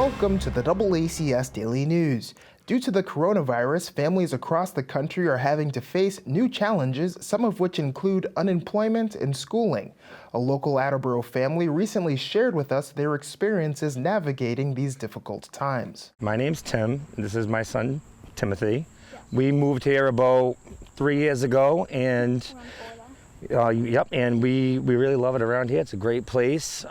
Welcome to the AACS Daily News. Due to the coronavirus, families across the country are having to face new challenges, some of which include unemployment and schooling. A local Attleboro family recently shared with us their experiences navigating these difficult times. My name's Tim, and this is my son, Timothy. We moved here about 3 years ago, and and we really love it around here. It's a great place.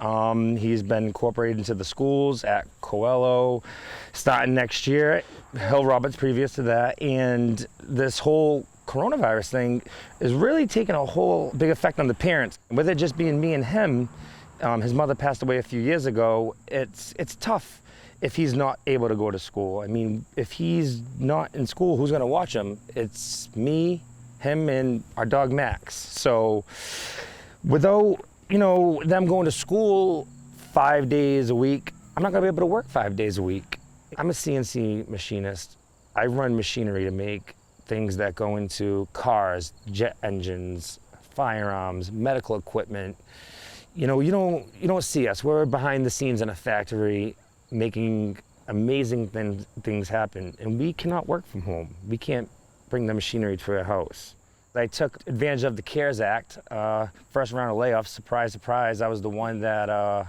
He's been incorporated into the schools at Coelho starting next year, Hill Roberts previous to that, and this whole coronavirus thing is really taking a whole big effect on the parents. With it just being me and him, his mother passed away a few years ago, it's tough if he's not able to go to school. I mean, if he's not in school, who's gonna watch him? It's me, him, and our dog Max. So without, them going to school 5 days a week, I'm not gonna be able to work 5 days a week. I'm a CNC machinist. I run machinery to make things that go into cars, jet engines, firearms, medical equipment. You don't see us. We're behind the scenes in a factory making amazing things happen, and we cannot work from home. We can't bring the machinery to our house. I took advantage of the CARES Act. First round of layoffs, surprise, surprise. I was the one that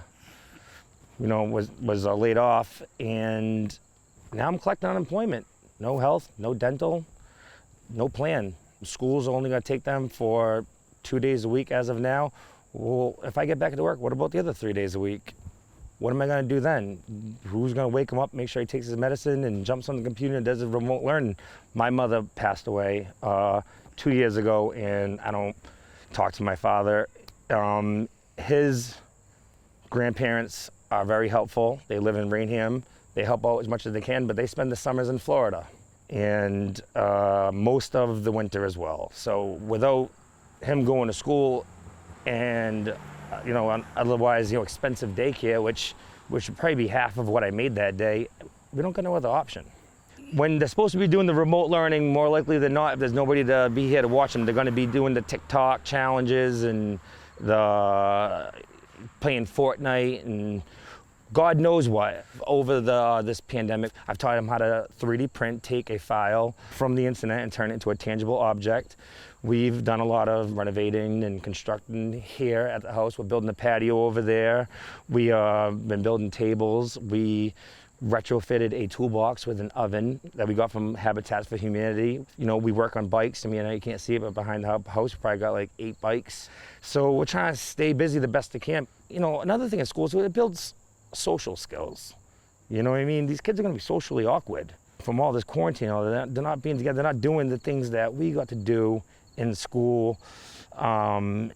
was laid off, and now I'm collecting unemployment. No health, no dental, no plan. School's only gonna take them for 2 days a week as of now. Well, if I get back to work, what about the other 3 days a week? What am I gonna do then? Who's gonna wake him up, make sure he takes his medicine and jumps on the computer and does his remote learning? My mother passed away 2 years ago, and I don't talk to my father. His grandparents are very helpful. They live in Rainham. They help out as much as they can, but they spend the summers in Florida and most of the winter as well. So without him going to school and otherwise, expensive daycare, which should probably be half of what I made that day, we don't got no other option. When they're supposed to be doing the remote learning, more likely than not, if there's nobody to be here to watch them, they're gonna be doing the TikTok challenges and the playing Fortnite and God knows what. Over this pandemic, I've taught them how to 3D print, take a file from the internet and turn it into a tangible object. We've done a lot of renovating and constructing here at the house. We're building a patio over there. We been building tables. We retrofitted a toolbox with an oven that we got from Habitats for Humanity. We work on bikes. I mean, I know you can't see it, but behind the house, we probably got like 8 bikes. So we're trying to stay busy the best we can. Another thing in school is it builds social skills. You know what I mean? These kids are gonna be socially awkward from all this quarantine. They're not being together. They're not doing the things that we got to do in school, and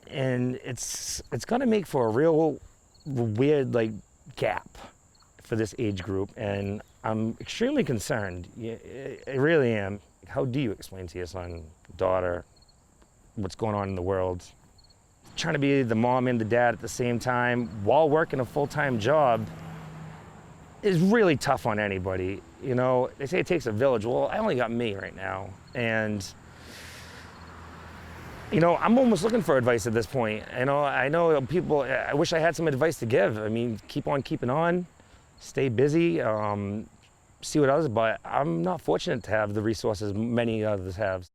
it's gonna make for a real weird gap for this age group, and I'm extremely concerned. I really am. How do you explain to your son, daughter, what's going on in the world? Trying to be the mom and the dad at the same time while working a full-time job is really tough on anybody. They say it takes a village. Well, I only got me right now, and I'm almost looking for advice at this point. I know people, I wish I had some advice to give. I mean, keep on keeping on, stay busy, see what others, but I'm not fortunate to have the resources many others have.